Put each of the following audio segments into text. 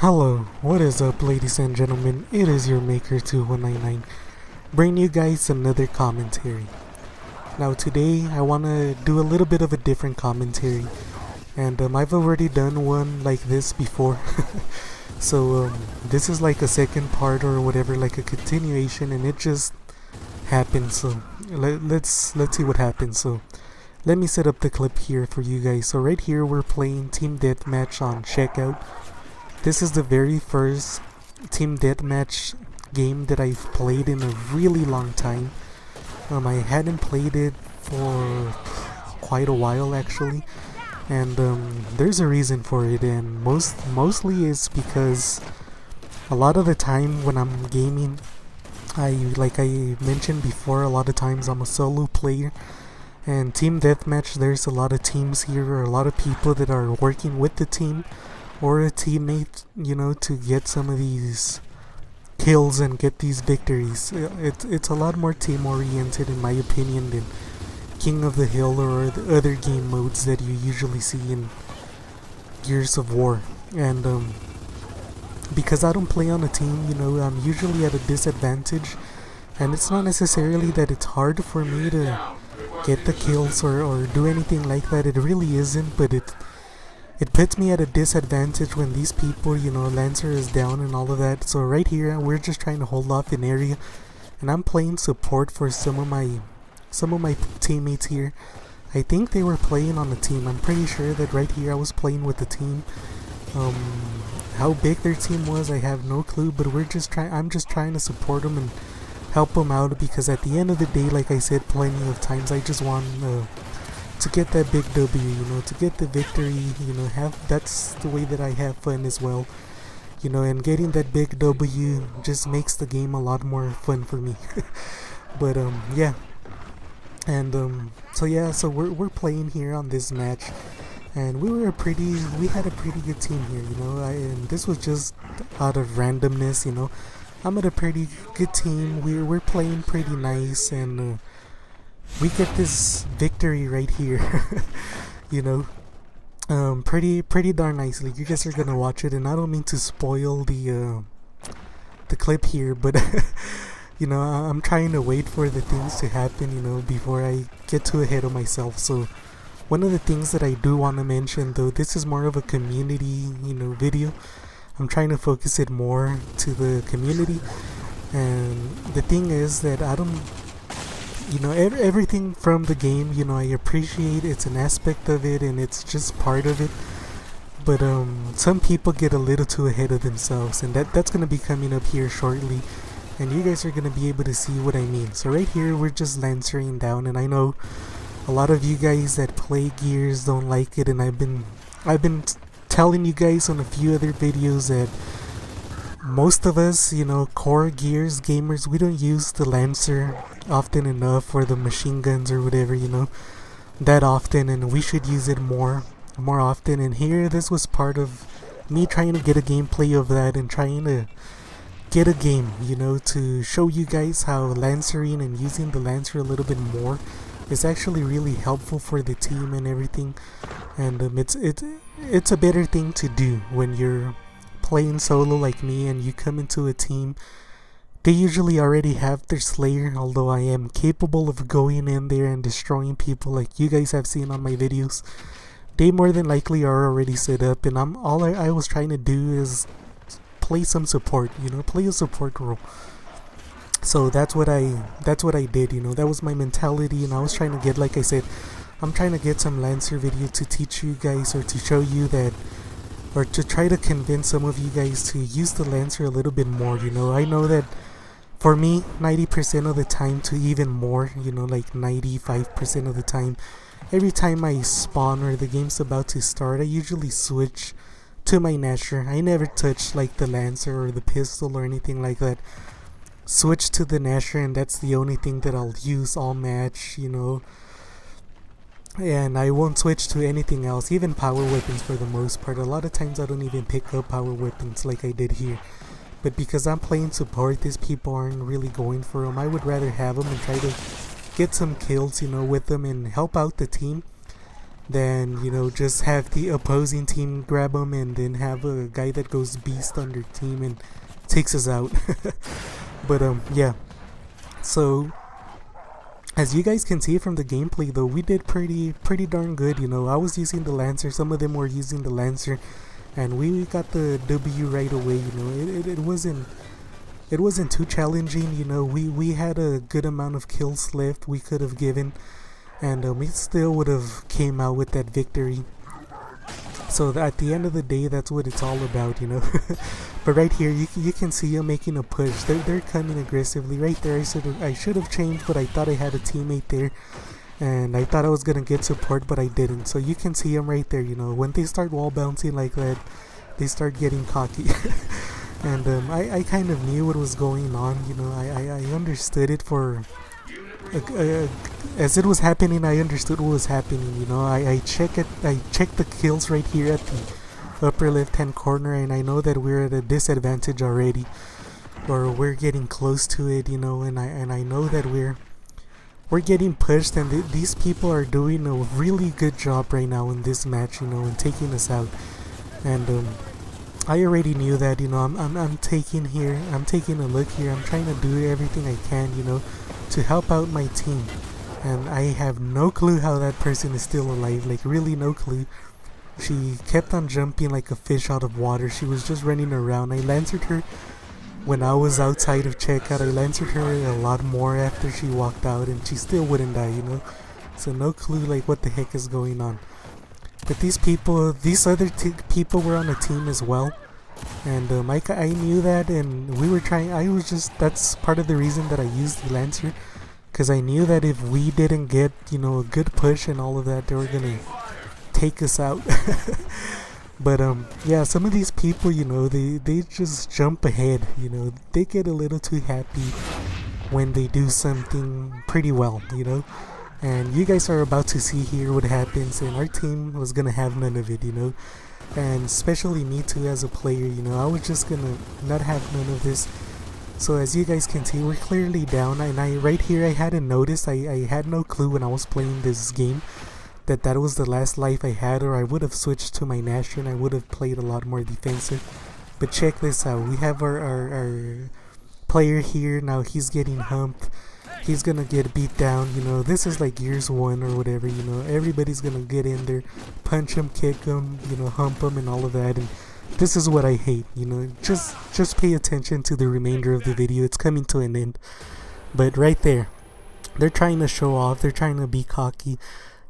Hello, what is up ladies and gentlemen, it is your Maker2199 bringing you guys another commentary. Now today I want to do a little bit of a different commentary and I've already done one like this before. So this is like a second part or whatever, like a continuation, and it just happened. So let's see what happens. So let me set up the clip here for you guys. So right here we're playing team deathmatch on checkout. This is the very first team deathmatch game that I've played in a really long time. I hadn't played it for quite a while actually, and there's a reason for it, and mostly it's because a lot of the time when I'm gaming, like I mentioned before, a lot of times I'm a solo player, and team deathmatch, there's a lot of teams here, or a lot of people that are working with the team or a teammate, you know, to get some of these kills and get these victories. It's a lot more team oriented in my opinion than King of the Hill or the other game modes that you usually see in Gears of War. And because I don't play on a team, you know, I'm usually at a disadvantage, and it's not necessarily that it's hard for me to get the kills or do anything like that. It really isn't, but it puts me at a disadvantage when these people, you know, Lancer is down and all of that. So right here, we're just trying to hold off an area, and I'm playing support for some of my teammates here. I think they were playing on the team. I'm pretty sure that right here I was playing with the team. How big their team was, I have no clue, but I'm just trying to support them and help them out, because at the end of the day, like I said plenty of times, I just want to get that big W, you know, to get the victory, you know, that's the way that I have fun as well, you know, and getting that big W just makes the game a lot more fun for me. But yeah, and so we're playing here on this match, and we had a pretty good team here, you know, and this was just out of randomness, you know. I'm at a pretty good team, we're playing pretty nice, and we get this victory right here. You know, pretty darn nicely. You guys are gonna watch it, and I don't mean to spoil the clip here, but you know, I'm trying to wait for the things to happen, you know, before I get too ahead of myself. So one of the things that I do want to mention, though, this is more of a community, you know, video. I'm trying to focus it more to the community, and the thing is that I don't, you know, everything from the game, you know, I appreciate, it's an aspect of it and it's just part of it, but some people get a little too ahead of themselves, and that's going to be coming up here shortly, and you guys are going to be able to see what I mean. So right here we're just lancering down, and I know a lot of you guys that play Gears don't like it, and I've been telling you guys on a few other videos that most of us, you know, core Gears gamers, we don't use the Lancer often enough, or the machine guns or whatever, you know, that often, and we should use it more often. And here, this was part of me trying to get a gameplay of that and trying to get a game, you know, to show you guys how lancering and using the Lancer a little bit more is actually really helpful for the team and everything. And it's a better thing to do when you're playing solo like me and you come into a team. They usually already have their Slayer, although I am capable of going in there and destroying people like you guys have seen on my videos. They more than likely are already set up, and all I was trying to do is play some support, you know, play a support role. So that's what I did, you know, that was my mentality, and I was trying to get, like I said, I'm trying to get some Lancer video to teach you guys, or to show you that, or to try to convince some of you guys to use the Lancer a little bit more, you know. I know that for me, 90% of the time to even more, you know, like 95% of the time, every time I spawn or the game's about to start, I usually switch to my Nasher. I never touch like the Lancer or the pistol or anything like that. Switch to the Nasher, and that's the only thing that I'll use all match, you know. And I won't switch to anything else, even power weapons for the most part. A lot of times I don't even pick up power weapons like I did here. But because I'm playing support, these people aren't really going for them. I would rather have them and try to get some kills, you know, with them and help out the team. than, you know, just have the opposing team grab them and then have a guy that goes beast on their team and takes us out. But yeah, so as you guys can see from the gameplay though, we did pretty darn good. You know, I was using the Lancer, some of them were using the Lancer, and we got the W right away. You know, it wasn't too challenging. You know, we had a good amount of kills left we could have given, and we still would have came out with that victory. So at the end of the day, that's what it's all about, you know. But right here, you can see them making a push. They're coming aggressively right there. I should have changed, but I thought I had a teammate there, and I thought I was gonna get support, but I didn't. So you can see them right there. You know, when they start wall bouncing like that, they start getting cocky. And I kind of knew what was going on. You know, I understood it for. As it was happening, I understood what was happening. You know, I checked the kills right here at the upper left hand corner, and I know that we're at a disadvantage already, or we're getting close to it. You know, and I know that we're getting pushed, and these people are doing a really good job right now in this match. You know, and taking us out. And I already knew that. You know, I'm taking a look here. I'm trying to do everything I can. You know, to help out my team, and I have no clue how that person is still alive, like really no clue. She kept on jumping like a fish out of water. She was just running around. I Lancered her when I was outside of checkout. I Lancered her a lot more after she walked out, and she still wouldn't die, you know. So no clue like what the heck is going on. But these other people were on the team as well, and I knew that, and we were trying. That's part of the reason that I used the Lancer, because I knew that if we didn't get, you know, a good push and all of that, they were gonna take us out. But yeah, some of these people, you know, they just jump ahead. You know, they get a little too happy when they do something pretty well, you know. And you guys are about to see here what happens, and our team was gonna have none of it, you know. And especially me too as a player, you know, I was just gonna not have none of this. So as you guys can see, we're clearly down, and right here I hadn't noticed. I had no clue when I was playing this game that was the last life I had, or I would have switched to my Nasher and I would have played a lot more defensive. But check this out, we have our player here. Now he's getting humped. He's gonna get beat down, you know. This is like years one or whatever, you know. Everybody's gonna get in there, punch him, kick him, you know, hump him and all of that. And this is what I hate, you know. Just pay attention to the remainder of the video. It's coming to an end. But right there, they're trying to show off. They're trying to be cocky,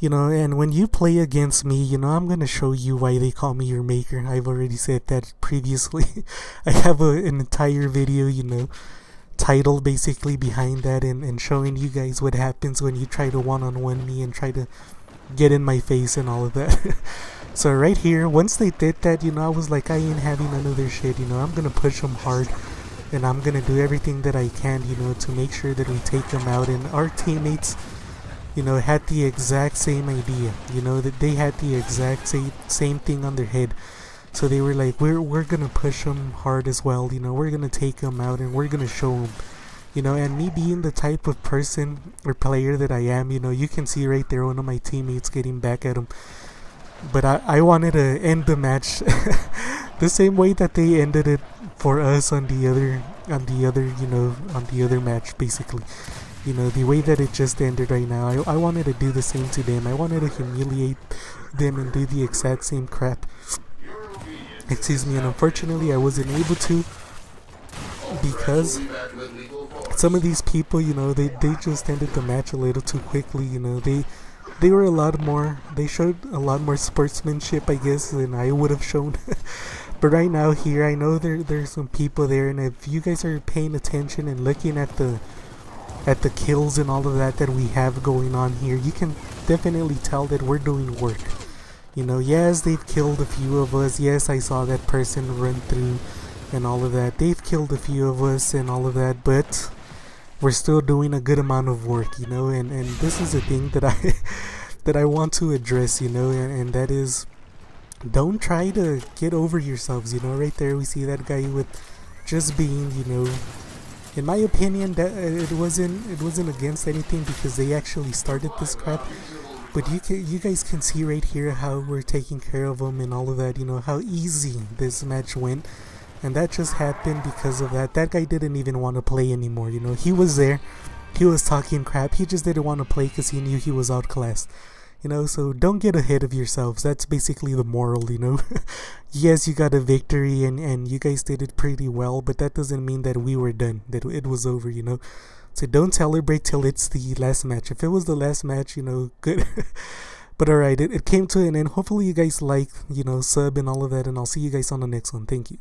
you know. And when you play against me, you know, I'm gonna show you why they call me your maker. I've already said that previously. I have an entire video, you know, title basically behind that, and showing you guys what happens when you try to one-on-one me and try to get in my face and all of that. So right here, once they did that, you know, I was like, I ain't having none of their shit, you know. I'm gonna push them hard, and I'm gonna do everything that I can, you know, to make sure that we take them out. And our teammates, you know, had the exact same idea, you know, that they had the exact same thing on their head. So they were like, we're gonna push them hard as well, you know, we're gonna take them out and we're gonna show them, you know. And me being the type of person or player that I am, you know, you can see right there one of my teammates getting back at him. But I wanted to end the match the same way that they ended it for us on the other, you know, on the other match, basically. You know, the way that it just ended right now, I wanted to do the same to them. I wanted to humiliate them and do the exact same crap. Excuse me. And unfortunately I wasn't able to, because some of these people, you know, they just ended the match a little too quickly. You know, they were they showed a lot more sportsmanship, I guess, than I would have shown. But right now here, I know there's some people there, and if you guys are paying attention and looking at the kills and all of that we have going on here, you can definitely tell that we're doing work. You know, yes, they've killed a few of us. Yes, I saw that person run through and all of that. They've killed a few of us and all of that, but we're still doing a good amount of work, you know. And this is a thing that I want to address, you know, and that is, don't try to get over yourselves, you know. Right there we see that guy with just being, you know, in my opinion, that it wasn't against anything, because they actually started this crap. But you guys can see right here how we're taking care of him and all of that. You know how easy this match went, and that just happened because of that. That guy didn't even want to play anymore. You know, he was there, he was talking crap. He just didn't want to play because he knew he was outclassed. You know, so don't get ahead of yourselves. That's basically the moral, you know. Yes, you got a victory and you guys did it pretty well, but that doesn't mean that we were done, that it was over, you know. So don't celebrate till it's the last match. If it was the last match, you know, good. But alright, it came to an end. Hopefully you guys like, you know, sub and all of that, and I'll see you guys on the next one. Thank you.